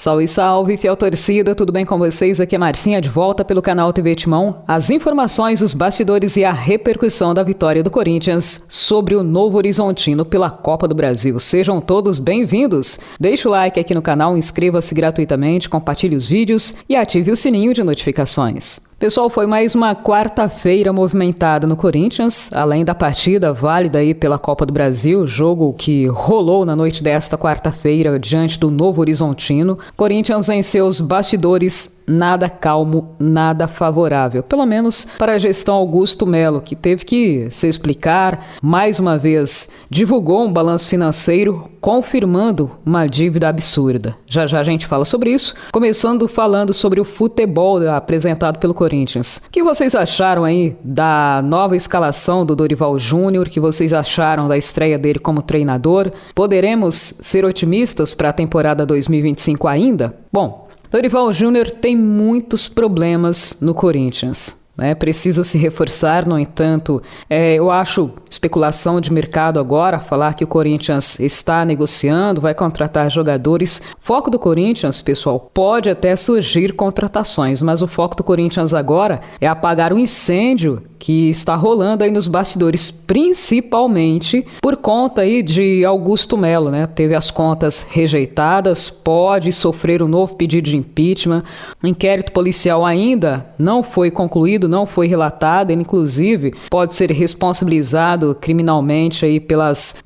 Salve, salve, fiel torcida, tudo bem com vocês? Aqui é Marcinha de volta pelo canal TV Timão. As informações, os bastidores e a repercussão da vitória do Corinthians sobre o Novo Horizontino pela Copa do Brasil. Sejam todos bem-vindos. Deixe o like aqui no canal, inscreva-se gratuitamente, compartilhe os vídeos e ative o sininho de notificações. Pessoal, foi mais uma quarta-feira movimentada no Corinthians, além da partida válida aí pela Copa do Brasil, jogo que rolou na noite desta quarta-feira diante do Novo Horizontino. Corinthians em seus bastidores, nada calmo, nada favorável, pelo menos para a gestão Augusto Melo, que teve que se explicar, mais uma vez divulgou um balanço financeiro confirmando uma dívida absurda. Já já a gente fala sobre isso, começando falando sobre o futebol apresentado pelo Corinthians. O que vocês acharam aí da nova escalação do Dorival Júnior? O que vocês acharam da estreia dele como treinador? Poderemos ser otimistas para a temporada 2025 ainda? Bom, Dorival Júnior tem muitos problemas no Corinthians. Precisa se reforçar, no entanto, eu acho especulação de mercado agora, falar que o Corinthians está negociando, vai contratar jogadores. Foco do Corinthians, pessoal, pode até surgir contratações, mas o foco do Corinthians agora é apagar o incêndio que está rolando aí nos bastidores, principalmente por conta aí de Augusto Melo, Teve as contas rejeitadas, pode sofrer um novo pedido de impeachment. O inquérito policial ainda não foi concluído, não foi relatado, ele inclusive pode ser responsabilizado criminalmente aí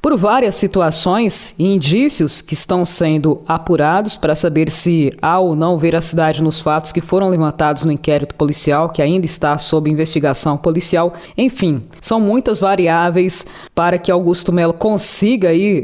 por várias situações e indícios que estão sendo apurados para saber se há ou não veracidade nos fatos que foram levantados no inquérito policial, que ainda está sob investigação policial. Enfim, são muitas variáveis para que Augusto Melo consiga aí,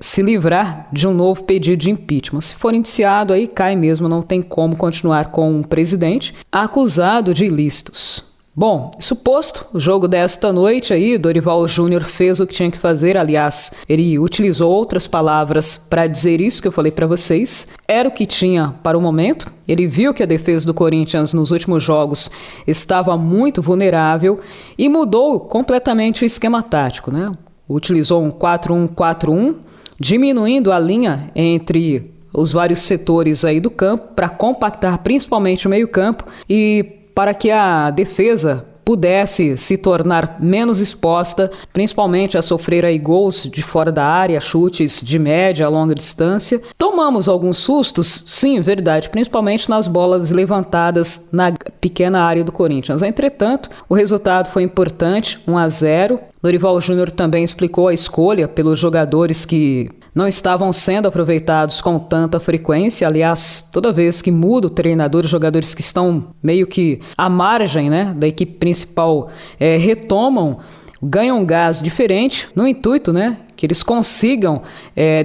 se livrar de um novo pedido de impeachment. Se for indiciado, aí cai mesmo, não tem como continuar com um presidente acusado de ilícitos. Bom, isso posto, o jogo desta noite aí, Dorival Júnior fez o que tinha que fazer, aliás, ele utilizou outras palavras para dizer isso que eu falei para vocês, era o que tinha para o momento, ele viu que a defesa do Corinthians nos últimos jogos estava muito vulnerável e mudou completamente o esquema tático, Utilizou um 4-1-4-1, diminuindo a linha entre os vários setores aí do campo para compactar principalmente o meio-campo e para que a defesa pudesse se tornar menos exposta, principalmente a sofrer aí gols de fora da área, chutes de média a longa distância. Tomamos alguns sustos, sim, verdade, principalmente nas bolas levantadas na pequena área do Corinthians. Entretanto, o resultado foi importante, 1-0. Dorival Júnior também explicou a escolha pelos jogadores que não estavam sendo aproveitados com tanta frequência. Aliás, toda vez que muda o treinador, os jogadores que estão meio que à margem da equipe principal retomam, ganham um gás diferente, no intuito que eles consigam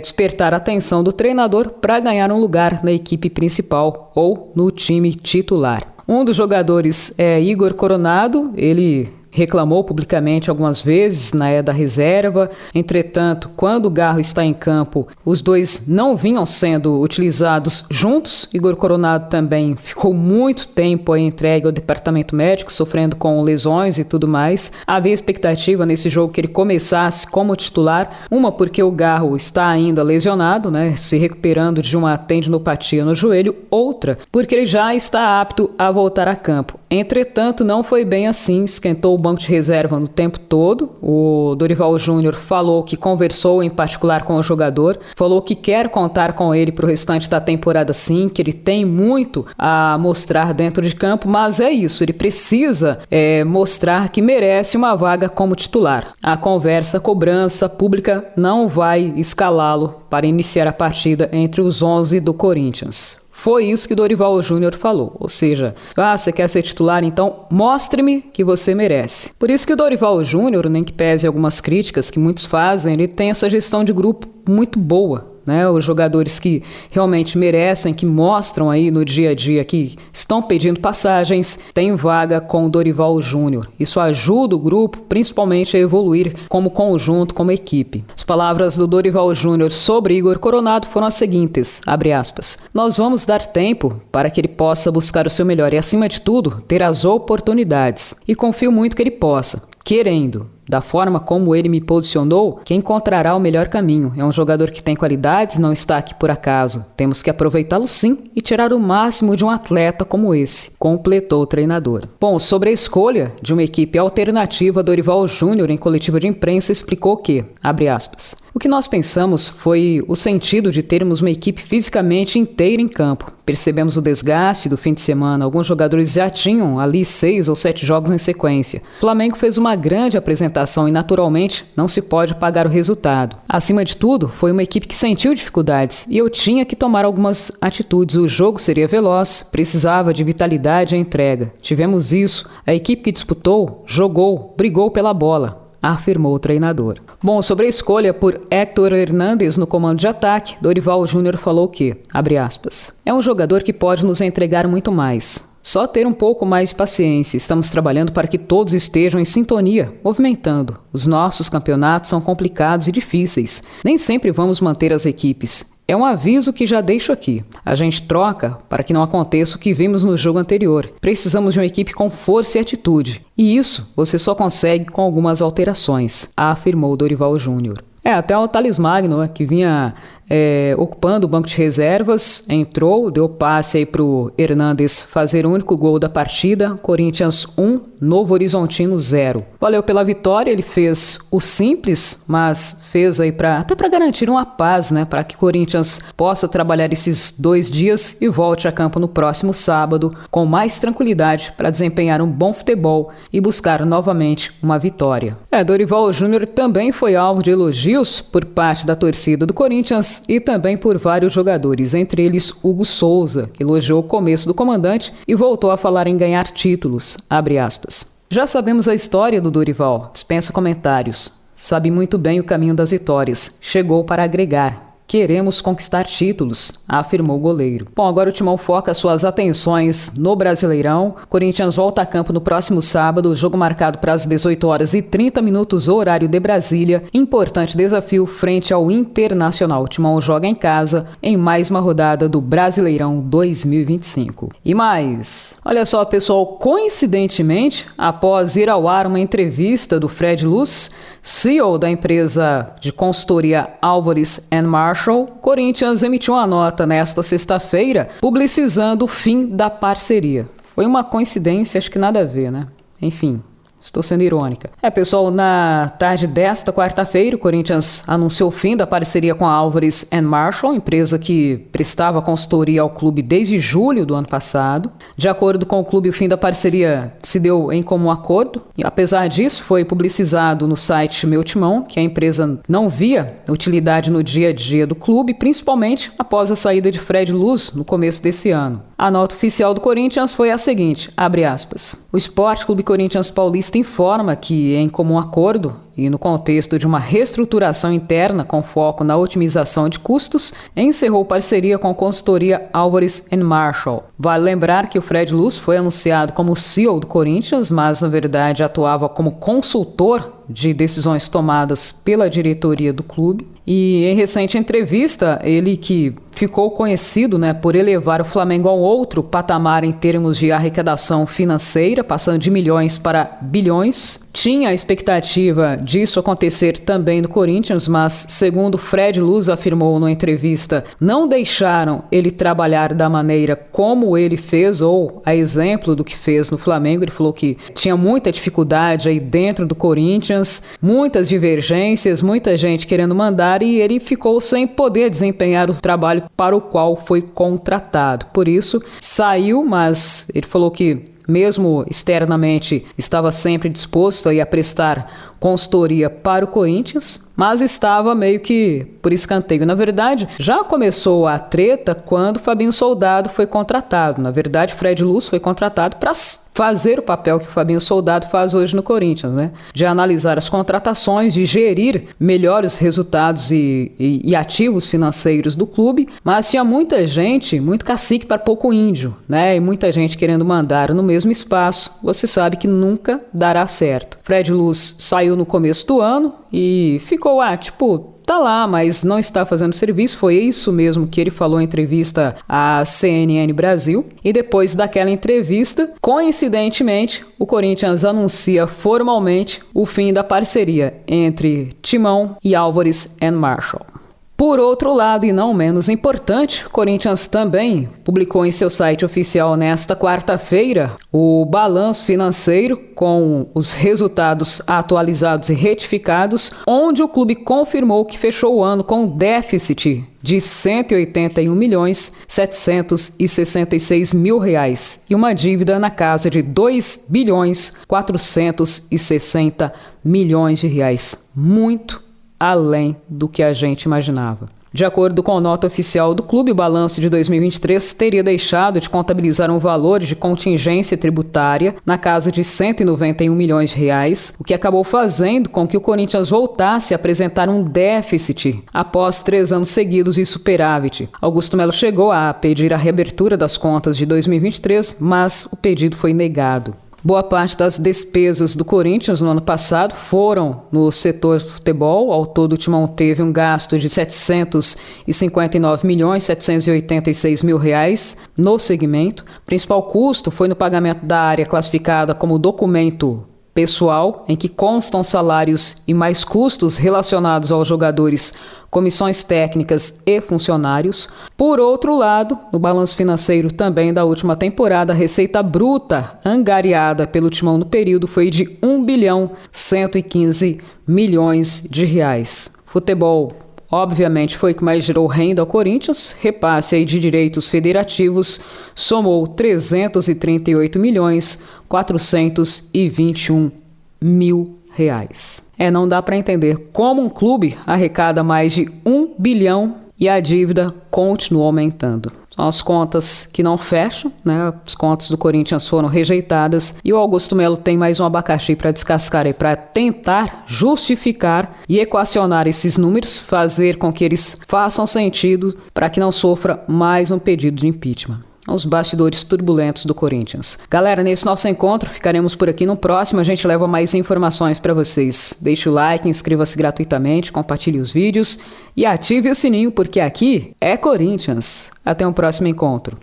despertar a atenção do treinador para ganhar um lugar na equipe principal ou no time titular. Um dos jogadores é Igor Coronado, ele reclamou publicamente algumas vezes da reserva. Entretanto, quando o Garro está em campo, os dois não vinham sendo utilizados juntos. Igor Coronado também ficou muito tempo entregue ao departamento médico, sofrendo com lesões e tudo mais. Havia expectativa nesse jogo que ele começasse como titular, uma porque o Garro está ainda lesionado, se recuperando de uma tendinopatia no joelho, outra porque ele já está apto a voltar a campo. Entretanto, não foi bem assim, esquentou o banco de reserva no tempo todo. O Dorival Júnior falou que conversou em particular com o jogador, falou que quer contar com ele para o restante da temporada sim, que ele tem muito a mostrar dentro de campo, mas é isso, ele precisa mostrar que merece uma vaga como titular. A conversa, a cobrança pública não vai escalá-lo para iniciar a partida entre os 11 do Corinthians. Foi isso que Dorival Júnior falou, ou seja, você quer ser titular, então mostre-me que você merece. Por isso que o Dorival Júnior, nem que pese algumas críticas que muitos fazem, ele tem essa gestão de grupo muito boa. Os jogadores que realmente merecem, que mostram aí no dia a dia que estão pedindo passagens, têm vaga com o Dorival Júnior. Isso ajuda o grupo, principalmente a evoluir como conjunto, como equipe. As palavras do Dorival Júnior sobre Igor Coronado foram as seguintes, abre aspas, nós vamos dar tempo para que ele possa buscar o seu melhor e, acima de tudo, ter as oportunidades. E confio muito que ele possa, querendo. Da forma como ele me posicionou, que encontrará o melhor caminho. É um jogador que tem qualidades, não está aqui por acaso. Temos que aproveitá-lo sim e tirar o máximo de um atleta como esse, completou o treinador. Bom, sobre a escolha de uma equipe alternativa, Dorival Júnior, em coletiva de imprensa, explicou que, abre aspas, o que nós pensamos foi o sentido de termos uma equipe fisicamente inteira em campo. Percebemos o desgaste do fim de semana, alguns jogadores já tinham ali 6 ou 7 jogos em sequência. O Flamengo fez uma grande apresentação e naturalmente não se pode pagar o resultado. Acima de tudo, foi uma equipe que sentiu dificuldades e eu tinha que tomar algumas atitudes. O jogo seria veloz, precisava de vitalidade e entrega. Tivemos isso, a equipe que disputou, jogou, brigou pela bola, afirmou o treinador. Bom, sobre a escolha por Héctor Hernández no comando de ataque, Dorival Júnior falou que, abre aspas, é um jogador que pode nos entregar muito mais. Só ter um pouco mais de paciência. Estamos trabalhando para que todos estejam em sintonia, movimentando. Os nossos campeonatos são complicados e difíceis. Nem sempre vamos manter as equipes. É um aviso que já deixo aqui. A gente troca para que não aconteça o que vimos no jogo anterior. Precisamos de uma equipe com força e atitude. E isso você só consegue com algumas alterações, afirmou Dorival Júnior. Até o Thales Magno, que vinha ocupando o banco de reservas, entrou, deu passe aí para o Hernández fazer o único gol da partida. Corinthians 1, Novo Horizontino 0. Valeu pela vitória, ele fez o simples, mas fez aí até para garantir uma paz, né, para que o Corinthians possa trabalhar esses 2 dias e volte a campo no próximo sábado com mais tranquilidade para desempenhar um bom futebol e buscar novamente uma vitória. Dorival Júnior também foi alvo de elogios por parte da torcida do Corinthians e também por vários jogadores, entre eles Hugo Souza, que elogiou o começo do comandante e voltou a falar em ganhar títulos, abre aspas. Já sabemos a história do Dorival, dispensa comentários. Sabe muito bem o caminho das vitórias, chegou para agregar. Queremos conquistar títulos, afirmou o goleiro. Bom, agora o Timão foca suas atenções no Brasileirão. Corinthians volta a campo no próximo sábado, jogo marcado para as 18h30, horário de Brasília. Importante desafio frente ao Internacional. O Timão joga em casa em mais uma rodada do Brasileirão 2025. E mais, olha só, pessoal, coincidentemente, após ir ao ar uma entrevista do Fred Luz, CEO da empresa de consultoria Álvares & Marshall, Corinthians emitiu uma nota nesta sexta-feira publicizando o fim da parceria. Foi uma coincidência, acho que nada a ver, né? Enfim, estou sendo irônica. Pessoal, na tarde desta quarta-feira, o Corinthians anunciou o fim da parceria com a Álvares & Marshall, empresa que prestava consultoria ao clube desde julho do ano passado. De acordo com o clube, o fim da parceria se deu em comum acordo. E, apesar disso, foi publicizado no site Meu Timão que a empresa não via utilidade no dia a dia do clube, principalmente após a saída de Fred Luz no começo desse ano. A nota oficial do Corinthians foi a seguinte, abre aspas, o Esporte Clube Corinthians Paulista informa que, em comum acordo e no contexto de uma reestruturação interna com foco na otimização de custos, encerrou parceria com a consultoria Álvares & Marshall. Vale lembrar que o Fred Luz foi anunciado como CEO do Corinthians, mas na verdade atuava como consultor de decisões tomadas pela diretoria do clube. E em recente entrevista, ele que ficou conhecido, por elevar o Flamengo a um outro patamar em termos de arrecadação financeira, passando de milhões para bilhões. Tinha a expectativa disso acontecer também no Corinthians, mas, segundo Fred Luz afirmou numa entrevista, não deixaram ele trabalhar da maneira como ele fez, ou a exemplo do que fez no Flamengo. Ele falou que tinha muita dificuldade aí dentro do Corinthians, muitas divergências, muita gente querendo mandar, e ele ficou sem poder desempenhar o trabalho para o qual foi contratado. Por isso, saiu, mas ele falou que mesmo externamente estava sempre disposto a prestar consultoria para o Corinthians, mas estava meio que por escanteio. Na verdade, já começou a treta quando Fabinho Soldado foi contratado. Na verdade, Fred Luz foi contratado para fazer o papel que o Fabinho Soldado faz hoje no Corinthians, de analisar as contratações, de gerir melhor os resultados e ativos financeiros do clube, mas tinha muita gente, muito cacique para pouco índio, e muita gente querendo mandar no mesmo espaço. Você sabe que nunca dará certo. Fred Luz saiu no começo do ano e ficou, tá lá, mas não está fazendo serviço. Foi isso mesmo que ele falou em entrevista à CNN Brasil. E depois daquela entrevista, coincidentemente, o Corinthians anuncia formalmente o fim da parceria entre Timão e Álvares and Marshall. Por outro lado, e não menos importante, o Corinthians também publicou em seu site oficial nesta quarta-feira o balanço financeiro com os resultados atualizados e retificados, onde o clube confirmou que fechou o ano com um déficit de R$ 181.766.000 e uma dívida na casa de R$ 2.460.000.000. Muito além do que a gente imaginava. De acordo com a nota oficial do clube, o balanço de 2023 teria deixado de contabilizar um valor de contingência tributária na casa de R$ 191 milhões, o que acabou fazendo com que o Corinthians voltasse a apresentar um déficit após 3 anos seguidos de superávit. Augusto Melo chegou a pedir a reabertura das contas de 2023, mas o pedido foi negado. Boa parte das despesas do Corinthians no ano passado foram no setor futebol. Ao todo, o Timão teve um gasto de R$ 759.786.000 no segmento. O principal custo foi no pagamento da área classificada como documento pessoal, em que constam salários e mais custos relacionados aos jogadores, comissões técnicas e funcionários. Por outro lado, no balanço financeiro também da última temporada, a receita bruta angariada pelo Timão no período foi de R$ 1.115.000.000. Futebol, obviamente, foi o que mais gerou renda ao Corinthians. Repasse aí de direitos federativos somou R$ 338.421.000. Não dá para entender como um clube arrecada mais de 1 bilhão e a dívida continua aumentando. São as contas que não fecham, né? As contas do Corinthians foram rejeitadas e o Augusto Melo tem mais um abacaxi para descascar aí, para tentar justificar e equacionar esses números, fazer com que eles façam sentido para que não sofra mais um pedido de impeachment. Os bastidores turbulentos do Corinthians. Galera, nesse nosso encontro ficaremos por aqui. No próximo a gente leva mais informações para vocês. Deixe o like, inscreva-se gratuitamente, compartilhe os vídeos e ative o sininho, porque aqui é Corinthians. Até um próximo encontro.